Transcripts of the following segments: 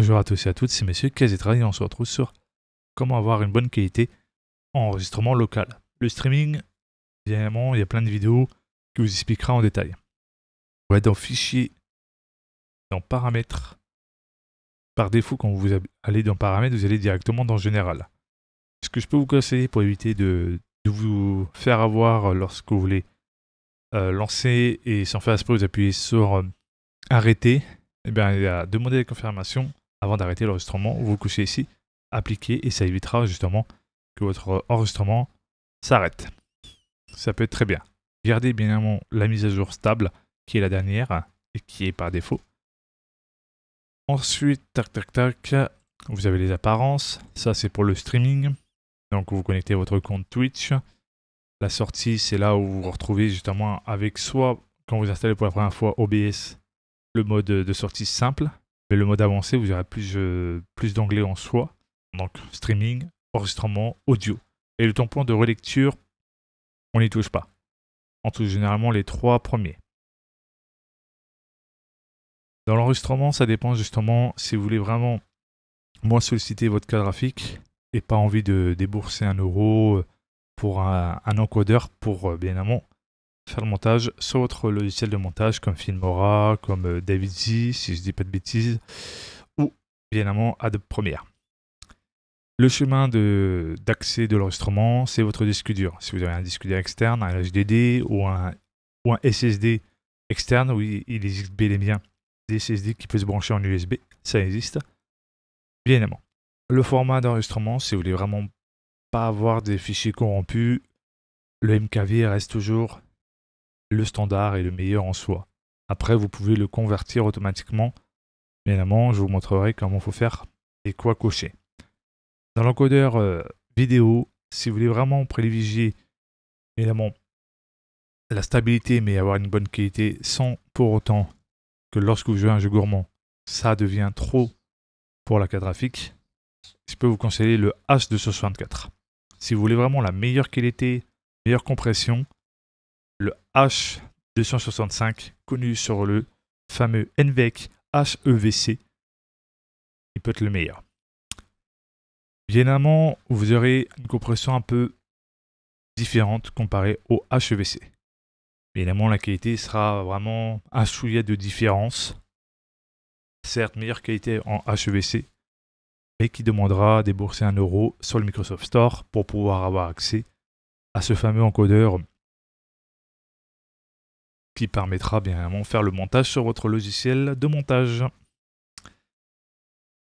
Bonjour à tous et à toutes, c'est Monsieur Kazetra et on se retrouve sur comment avoir une bonne qualité en enregistrement local. Le streaming, évidemment, il y a plein de vidéos qui vous expliquera en détail. On va être dans Fichier, dans Paramètres. Par défaut, quand vous allez dans Paramètres, vous allez directement dans Général. Ce que je peux vous conseiller pour éviter de vous faire avoir lorsque vous voulez lancer et sans faire exprès, vous appuyez sur Arrêter. Eh bien, il y a demander la confirmation avant d'arrêter l'enregistrement. Vous couchez ici, appliquer, et ça évitera justement que votre enregistrement s'arrête. Ça peut être très bien. Gardez bien évidemment la mise à jour stable, qui est la dernière et qui est par défaut. Ensuite, vous avez les apparences. Ça, c'est pour le streaming. Donc, vous connectez votre compte Twitch. La sortie, c'est là où vous vous retrouvez justement avec soit, quand vous installez pour la première fois OBS, le mode de sortie simple, mais le mode avancé, vous aurez plus d'onglets en soi. Donc, streaming, enregistrement, audio. Et le tampon de relecture, on n'y touche pas. On touche généralement les 3 premiers. Dans l'enregistrement, ça dépend justement si vous voulez vraiment moins solliciter votre carte graphique et pas envie de débourser 1 euro pour un encodeur pour bien évidemment faire le montage sur votre logiciel de montage comme Filmora, comme DaVinci, si je dis pas de bêtises, ou bien évidemment Adobe Premiere. Le chemin d'accès de l'enregistrement, c'est votre disque dur. Si vous avez un disque dur externe, un HDD ou un SSD externe, oui, il existe bel et bien des SSD qui peuvent se brancher en USB, ça existe. Bien évidemment. Le format d'enregistrement, si vous voulez vraiment pas avoir des fichiers corrompus, le MKV reste toujours le standard et le meilleur en soi. Après, vous pouvez le convertir automatiquement. Bien évidemment, je vous montrerai comment il faut faire et quoi cocher. Dans l'encodeur vidéo, si vous voulez vraiment privilégier évidemment la stabilité mais avoir une bonne qualité sans pour autant que lorsque vous jouez à un jeu gourmand, ça devient trop pour la carte graphique, je peux vous conseiller le H264. Si vous voulez vraiment la meilleure qualité, meilleure compression, le H265, connu sur le fameux NVENC HEVC, il peut être le meilleur. Évidemment, vous aurez une compression un peu différente comparée au HEVC. Évidemment, la qualité sera vraiment un chouïa de différence. Certes, meilleure qualité en HEVC, mais qui demandera de débourser 1 euro sur le Microsoft Store pour pouvoir avoir accès à ce fameux encodeur qui permettra bien évidemment de faire le montage sur votre logiciel de montage.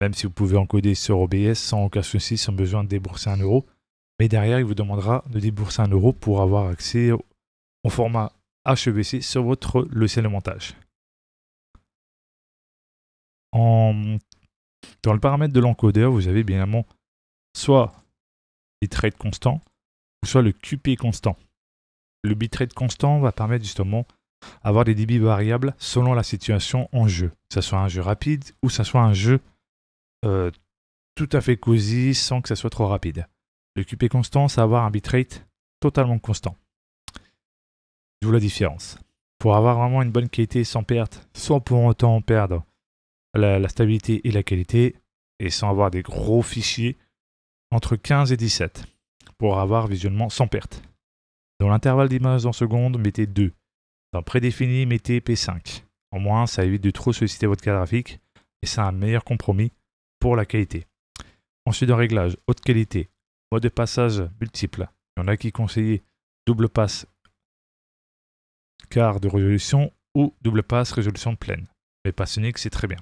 Même si vous pouvez encoder sur OBS sans aucun souci, sans besoin de débourser 1 euro. Mais derrière, il vous demandera de débourser 1 euro pour avoir accès au format HEVC sur votre logiciel de montage. Dans le paramètre de l'encodeur, vous avez bien évidemment soit bitrate constant, ou soit le QP constant. Le bitrate constant va permettre justement d'avoir des débits variables selon la situation en jeu. Que ce soit un jeu rapide ou que ce soit un jeu tout à fait cosy sans que ça soit trop rapide. Le QP constant, ça va avoir un bitrate totalement constant. D'où la différence. Pour avoir vraiment une bonne qualité sans perte, sans pour autant perdre la stabilité et la qualité, et sans avoir des gros fichiers, entre 15 et 17, pour avoir visionnement sans perte. Dans l'intervalle d'images en seconde, mettez 2. Dans prédéfini, mettez P5. Au moins, ça évite de trop solliciter votre carte graphique, et c'est un meilleur compromis pour la qualité. Ensuite, dans réglage, haute qualité, mode de passage multiple. Il y en a qui conseillent double passe quart de résolution ou double passe résolution pleine. Mais passe unique, c'est très bien.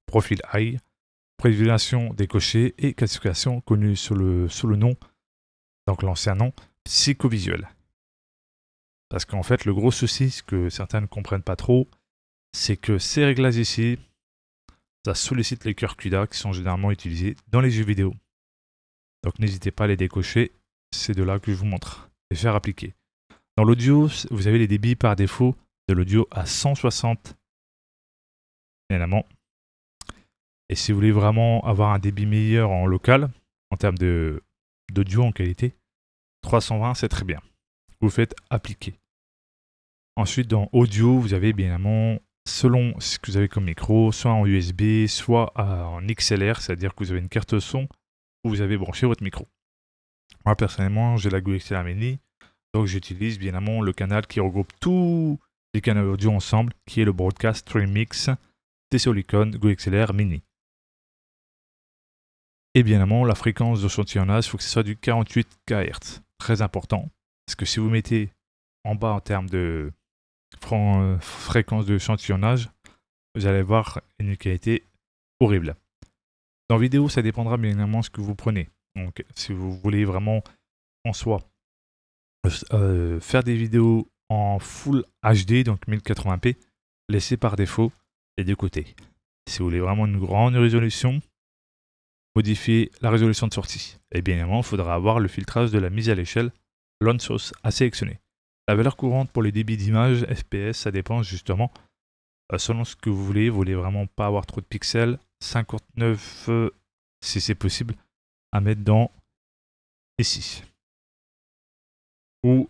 Profil high, prévisualisation décochée et classification connue sous le nom, donc l'ancien nom, psychovisuel. Parce qu'en fait, le gros souci, ce que certains ne comprennent pas trop, c'est que ces réglages ici, ça sollicite les cœurs CUDA qui sont généralement utilisés dans les jeux vidéo. Donc n'hésitez pas à les décocher, c'est de là que je vous montre et faire appliquer. Dans l'audio, vous avez les débits par défaut de l'audio à 160, évidemment. Et si vous voulez vraiment avoir un débit meilleur en local, en termes d'audio en qualité, 320 c'est très bien. Vous faites appliquer. Ensuite, dans audio, vous avez bien évidemment selon ce que vous avez comme micro, soit en USB, soit en XLR, c'est-à-dire que vous avez une carte son où vous avez branché votre micro. Moi personnellement, j'ai la Go XLR Mini, donc j'utilise bien évidemment le canal qui regroupe tous les canaux audio ensemble, qui est le Broadcast Stream Mix TC Olicon Go XLR Mini. Et bien évidemment, la fréquence d'échantillonnage, il faut que ce soit du 48 kHz. Très important, parce que si vous mettez en bas en termes de fréquence d'échantillonnage, vous allez voir une qualité horrible. Dans vidéo, ça dépendra bien évidemment de ce que vous prenez. Donc, si vous voulez vraiment en soi faire des vidéos en Full HD, donc 1080p, laissez par défaut les deux côtés. Si vous voulez vraiment une grande résolution, modifiez la résolution de sortie. Et bien évidemment, il faudra avoir le filtrage de la mise à l'échelle Lone Source à sélectionner. La valeur courante pour les débits d'image, FPS, ça dépend justement selon ce que vous voulez vraiment pas avoir trop de pixels, 59 si c'est possible, à mettre dans ici. Ou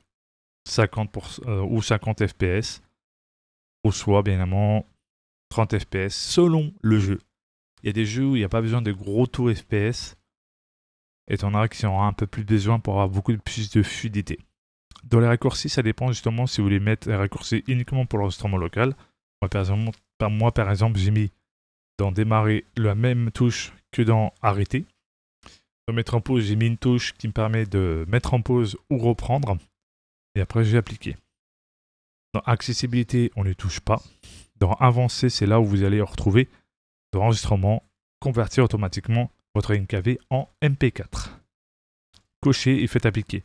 50 FPS, ou soit bien évidemment 30 FPS selon le jeu. Il y a des jeux où il n'y a pas besoin de gros taux FPS, et t'en as qui aura un peu plus besoin pour avoir beaucoup plus de fluidité. Dans les raccourcis, ça dépend justement si vous voulez mettre les raccourcis uniquement pour l'enregistrement local. Moi, par exemple, j'ai mis dans démarrer la même touche que dans arrêter. Dans mettre en pause, j'ai mis une touche qui me permet de mettre en pause ou reprendre. Et après, j'ai appliqué. Dans accessibilité, on ne touche pas. Dans avancer, c'est là où vous allez retrouver dans enregistrement, convertir automatiquement votre NKV en MP4. Cochez et faites appliquer.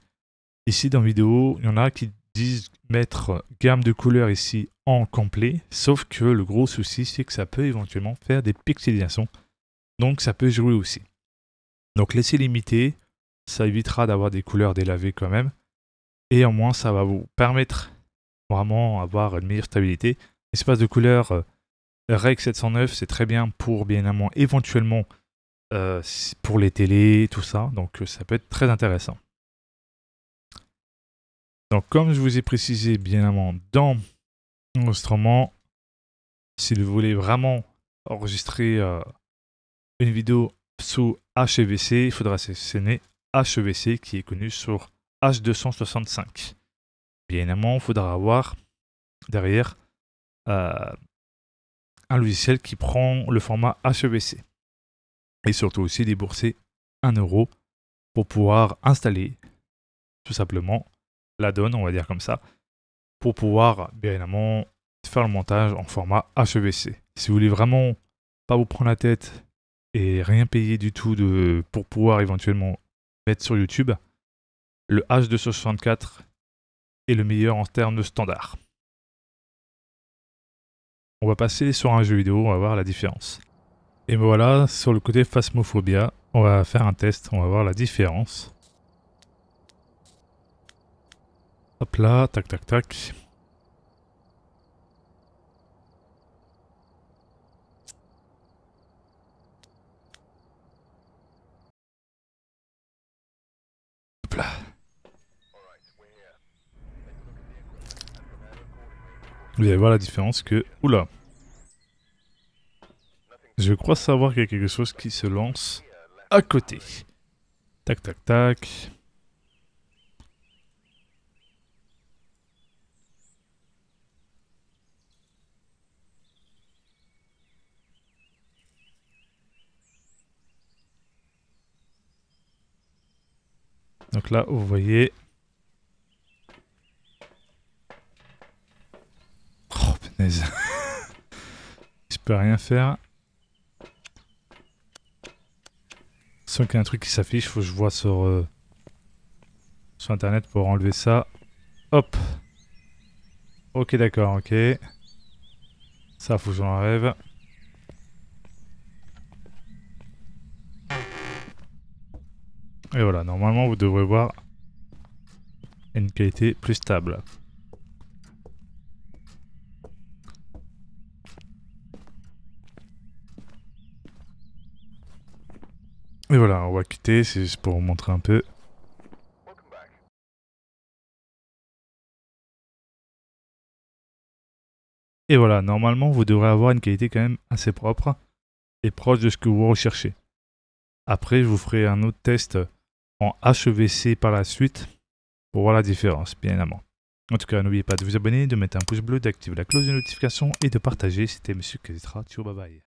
Ici, dans vidéo, il y en a qui disent mettre gamme de couleurs ici en complet, sauf que le gros souci, c'est que ça peut éventuellement faire des pixelisations, donc ça peut jouer aussi. Donc laissez limiter, ça évitera d'avoir des couleurs délavées quand même, et au moins ça va vous permettre vraiment d'avoir une meilleure stabilité. L'espace de couleur Rec 709, c'est très bien pour bien évidemment éventuellement pour les télés, tout ça, donc ça peut être très intéressant. Donc comme je vous ai précisé bien évidemment dans l'enregistrement, si vous voulez vraiment enregistrer une vidéo sous HEVC, il faudra sélectionner HEVC qui est connu sur H265. Bien évidemment, il faudra avoir derrière un logiciel qui prend le format HEVC. Et surtout aussi débourser 1 € pour pouvoir installer tout simplement l'add-on, on va dire comme ça, pour pouvoir bien évidemment faire le montage en format HEVC. Si vous voulez vraiment pas vous prendre la tête et rien payer du tout pour pouvoir éventuellement mettre sur YouTube, le H264 est le meilleur en termes de standard. On va passer sur un jeu vidéo, on va voir la différence. Et voilà, sur le côté Phasmophobia, on va faire un test, on va voir la différence. Hop là, tac tac tac. Hop là. Vous allez voir la différence que... Oula. Je crois savoir qu'il y a quelque chose qui se lance à côté. Tac tac tac. Donc là, vous voyez... Oh, punaise. Je peux rien faire. Sans qu'il y a un truc qui s'affiche, faut que je vois sur internet pour enlever ça. Hop. Ok, d'accord, ok. Ça, faut que je l'enlève. Et voilà, normalement, vous devrez voir une qualité plus stable. Et voilà, on va quitter, c'est juste pour vous montrer un peu. Et voilà, normalement, vous devrez avoir une qualité quand même assez propre et proche de ce que vous recherchez. Après, je vous ferai un autre test en HEVC par la suite pour voir la différence, bien évidemment. En tout cas, n'oubliez pas de vous abonner, de mettre un pouce bleu, d'activer la cloche de notification et de partager. C'était Monsieur Kazetra. Ciao, bye bye.